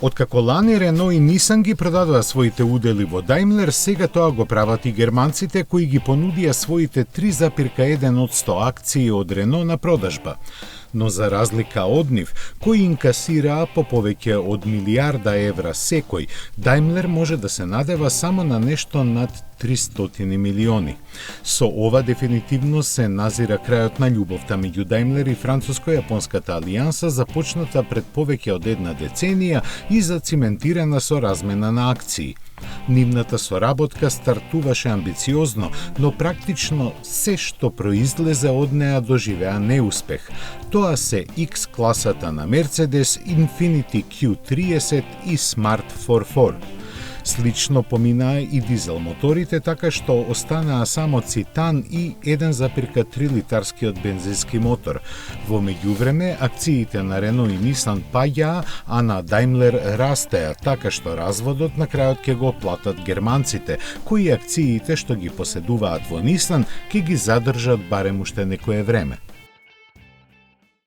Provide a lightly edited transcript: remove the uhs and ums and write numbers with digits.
Откако лани Рено и Нисан ги продадоа своите удели во Даимлер, сега тоа го прават и германците кои ги понудија своите 3,1% акции од Рено на продажба. Но за разлика од нив, кои инкасираа по повеќе од милиарда евра секој, Даимлер може да се надева само на нешто над 300 милиони. Со ова дефинитивно се назира крајот на љубовта меѓу Даимлер и француско-јапонската алијанса, започната пред повеќе од една деценија и зациментирана со размена на акции. Нивната соработка стартуваше амбициозно, но практично се што произлезе од неа доживеа неуспех. Тоа се X класата на Мерцедес, Infiniti Q30 и Smart 44. Слично поминаа и дизел моторите, така што останаа само цитан и 1,3 литарскиот бензински мотор. Во меѓувреме, акциите на Рено и Нисан паѓаа, а на Даимлер растеа, така што разводот на крајот ќе го платат германците, кои акциите што ги поседуваат во Нисан ќе ги задржат барем уште некое време.